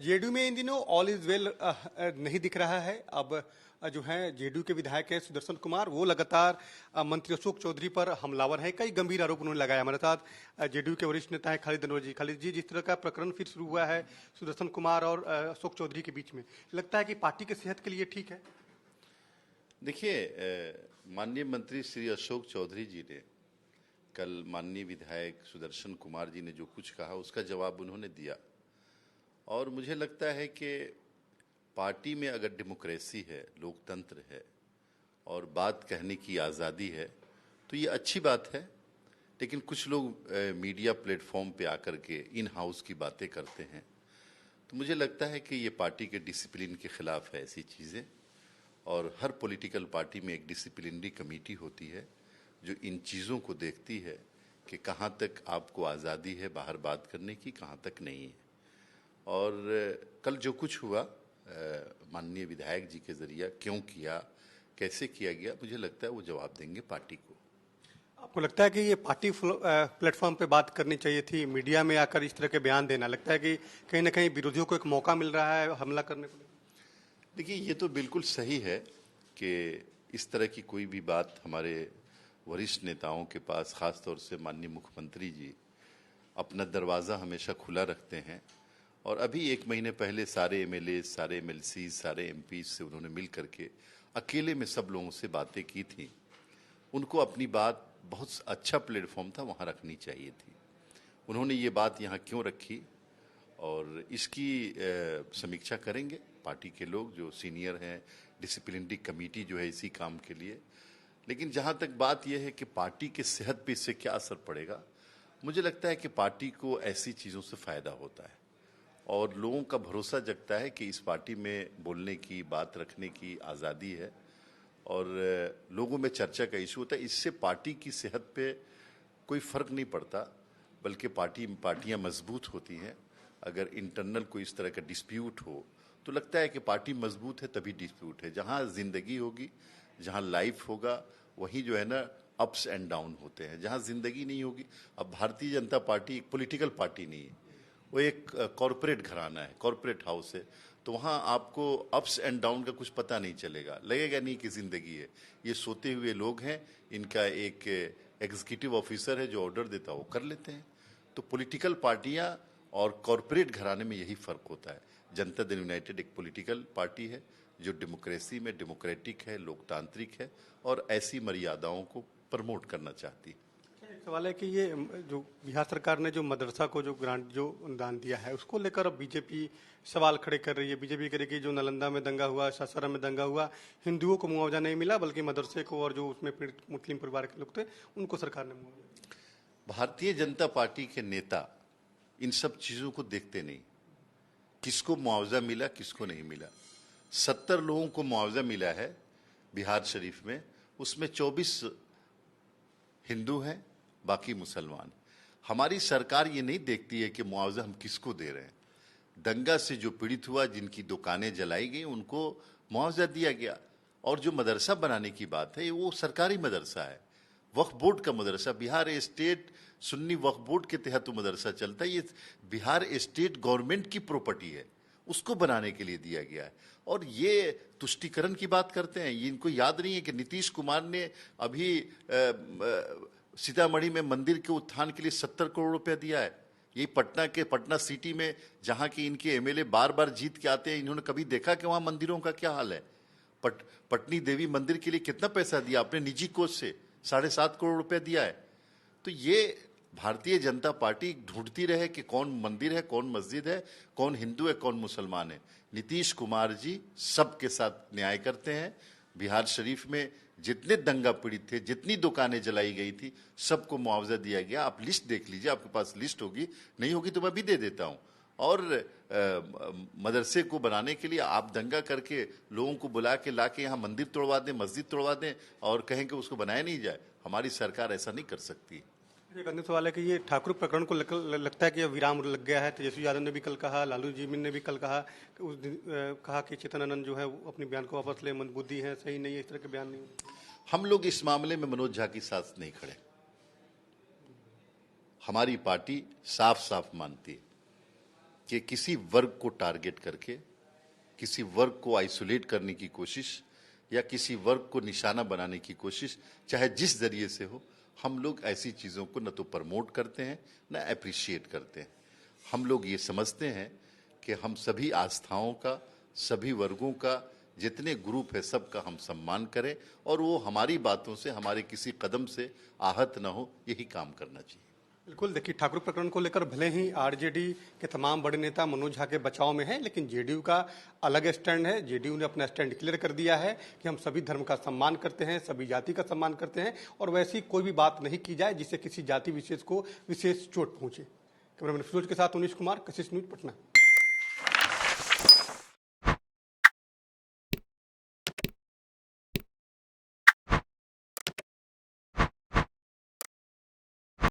JDU में इन दिनों all is well नहीं दिख रहा है। अब जो है जेडीयू के विधायक है सुदर्शन कुमार, वो लगातार मंत्री अशोक चौधरी पर हमलावर है। कई गंभीर आरोप उन्होंने लगाया। हमारे साथ जेडीयू के वरिष्ठ नेता है खालिद अनवर जी। खालिद जी, जिस तरह का प्रकरण फिर शुरू हुआ है सुदर्शन कुमार और अशोक चौधरी के बीच में, लगता है कि पार्टी की सेहत के लिए ठीक है? देखिए, माननीय मंत्री श्री अशोक चौधरी जी ने कल माननीय विधायक सुदर्शन कुमार जी ने जो कुछ कहा उसका जवाब उन्होंने दिया। और मुझे लगता है कि पार्टी में अगर डेमोक्रेसी है, लोकतंत्र है और बात कहने की आज़ादी है तो ये अच्छी बात है। लेकिन कुछ लोग मीडिया प्लेटफॉर्म पे आकर के इन हाउस की बातें करते हैं, तो मुझे लगता है कि ये पार्टी के डिसिप्लिन के खिलाफ है ऐसी चीज़ें। और हर पॉलिटिकल पार्टी में एक डिसिप्लिनरी कमेटी होती है जो इन चीज़ों को देखती है कि कहाँ तक आपको आज़ादी है बाहर बात करने की, कहाँ तक नहीं है। और कल जो कुछ हुआ माननीय विधायक जी के जरिए क्यों किया, कैसे किया गया, मुझे लगता है वो जवाब देंगे पार्टी को। आपको लगता है कि ये पार्टी प्लेटफॉर्म पे बात करनी चाहिए थी, मीडिया में आकर इस तरह के बयान देना? लगता है कि कहीं ना कहीं विरोधियों को एक मौका मिल रहा है हमला करने को? देखिए, ये तो बिल्कुल सही है कि इस तरह की कोई भी बात हमारे वरिष्ठ नेताओं के पास, ख़ास तौर से माननीय मुख्यमंत्री जी अपना दरवाज़ा हमेशा खुला रखते हैं। और अभी 1 महीने पहले सारे एमएलए, सारे एमएलसी, सारे एमपी से उन्होंने मिल करके अकेले में सब लोगों से बातें की थी। उनको अपनी बात, बहुत अच्छा प्लेटफॉर्म था, वहाँ रखनी चाहिए थी। उन्होंने ये बात यहाँ क्यों रखी और इसकी समीक्षा करेंगे पार्टी के लोग जो सीनियर हैं, डिसिप्लिनरी कमेटी जो है इसी काम के लिए। लेकिन जहाँ तक बात यह है कि पार्टी के सेहत पे इससे क्या असर पड़ेगा, मुझे लगता है कि पार्टी को ऐसी चीज़ों से फ़ायदा होता है और लोगों का भरोसा जगता है कि इस पार्टी में बोलने की, बात रखने की आज़ादी है और लोगों में चर्चा का इशू होता है। इससे पार्टी की सेहत पे कोई फ़र्क नहीं पड़ता, बल्कि पार्टियां मजबूत होती हैं। अगर इंटरनल कोई इस तरह का डिस्प्यूट हो तो लगता है कि पार्टी मजबूत है तभी डिस्प्यूट है। जहाँ ज़िंदगी होगी, जहाँ लाइफ होगा, वहीं जो है ना अप्स एंड डाउन होते हैं। जहाँ ज़िंदगी नहीं होगी, अब भारतीय जनता पार्टी एक पॉलिटिकल पार्टी नहीं है, वो एक कॉरपोरेट घराना है, कॉरपोरेट हाउस है। तो वहाँ आपको अप्स एंड डाउन का कुछ पता नहीं चलेगा, लगेगा नहीं कि ज़िंदगी है। ये सोते हुए लोग हैं, इनका एक एग्जीक्यूटिव ऑफिसर है जो ऑर्डर देता है वो कर लेते हैं। तो पॉलिटिकल पार्टियाँ और कॉरपोरेट घराने में यही फ़र्क होता है। जनता दल यूनाइटेड एक पॉलिटिकल पार्टी है जो डेमोक्रेसी में डेमोक्रेटिक है, लोकतांत्रिक है और ऐसी मर्यादाओं को प्रमोट करना चाहती है। एक सवाल है कि ये जो बिहार सरकार ने जो मदरसा को जो ग्रांट, जो अनुदान दिया है, उसको लेकर अब बीजेपी सवाल खड़े कर रही है। बीजेपी कह रही है कि जो नालंदा में दंगा हुआ, सासाराम में दंगा हुआ, हिंदुओं को मुआवजा नहीं मिला, बल्कि मदरसे को और जो उसमें पीड़ित मुस्लिम परिवार के लोग थे उनको सरकार ने मुआवजा। भारतीय जनता पार्टी के नेता इन सब चीज़ों को देखते नहीं, किसको मुआवजा मिला, किसको नहीं मिला। 70 लोगों को मुआवजा मिला है बिहार शरीफ में, उसमें 24 हिंदू हैं, बाकी मुसलमान। हमारी सरकार ये नहीं देखती है कि मुआवजा हम किसको दे रहे हैं। दंगा से जो पीड़ित हुआ, जिनकी दुकानें जलाई गई, उनको मुआवजा दिया गया। और जो मदरसा बनाने की बात है, वो सरकारी मदरसा है, वक्फ बोर्ड का मदरसा, बिहार स्टेट सुन्नी वक्फ बोर्ड के तहत वो मदरसा चलता है। ये बिहार स्टेट गवर्नमेंट की प्रॉपर्टी है, उसको बनाने के लिए दिया गया है। और ये तुष्टीकरण की बात करते हैं, ये इनको याद नहीं है कि नीतीश कुमार ने अभी सीतामढ़ी में मंदिर के उत्थान के लिए 70 करोड़ रुपया दिया है। यही पटना सिटी में, जहाँ की इनके एमएलए बार बार जीत के आते हैं, इन्होंने कभी देखा कि वहाँ मंदिरों का क्या हाल है? पटनी देवी मंदिर के लिए कितना पैसा दिया अपने निजी कोष से? 7.5 करोड़ रुपया दिया है। तो ये भारतीय जनता पार्टी ढूंढती रहे कि कौन मंदिर है, कौन मस्जिद है, कौन हिंदू है, कौन मुसलमान है। नीतीश कुमार जी सबके साथ न्याय करते हैं। बिहार शरीफ में जितने दंगा पीड़ित थे, जितनी दुकानें जलाई गई थी, सबको मुआवजा दिया गया। आप लिस्ट देख लीजिए, आपके पास लिस्ट होगी, नहीं होगी तो मैं भी दे देता हूँ। और मदरसे को बनाने के लिए आप दंगा करके लोगों को बुला के ला के यहाँ मंदिर तोड़वा दें, मस्जिद तोड़वा दें और कहें कि उसको बनाया नहीं जाए, हमारी सरकार ऐसा नहीं कर सकती। एक अन्य सवाल है कि ये ठाकुर प्रकरण को लगता है कि विराम लग गया है। तेजस्वी यादव ने भी कल कहा, लालू जी ने भी कल कहा कि उस दिन कहा कि चेतन आनंद जो है वो अपने बयान को वापस ले, मंदबुद्धि है, सही नहीं है, इस तरह के बयान नहीं। हम लोग इस मामले में मनोज झा के साथ नहीं खड़े। हमारी पार्टी साफ साफ मानती है कि किसी वर्ग को टारगेट करके, किसी वर्ग को आइसोलेट करने की कोशिश या किसी वर्ग को निशाना बनाने की कोशिश, चाहे जिस जरिए से हो, हम लोग ऐसी चीज़ों को न तो प्रमोट करते हैं न अप्रिशिएट करते हैं। हम लोग ये समझते हैं कि हम सभी आस्थाओं का, सभी वर्गों का, जितने ग्रुप है सबका हम सम्मान करें और वो हमारी बातों से, हमारे किसी कदम से आहत न हो, यही काम करना चाहिए। बिल्कुल, देखिए ठाकुर प्रकरण को लेकर भले ही आरजेडी के तमाम बड़े नेता मनोज झा के बचाव में हैं, लेकिन जेडीयू का अलग स्टैंड है। जेडीयू ने अपना स्टैंड क्लियर कर दिया है कि हम सभी धर्म का सम्मान करते हैं, सभी जाति का सम्मान करते हैं और वैसी कोई भी बात नहीं की जाए जिससे किसी जाति विशेष को विशेष चोट पहुंचे। कैमरामैन फिरोज के साथ उनीश कुमार, कशिश न्यूज, पटना।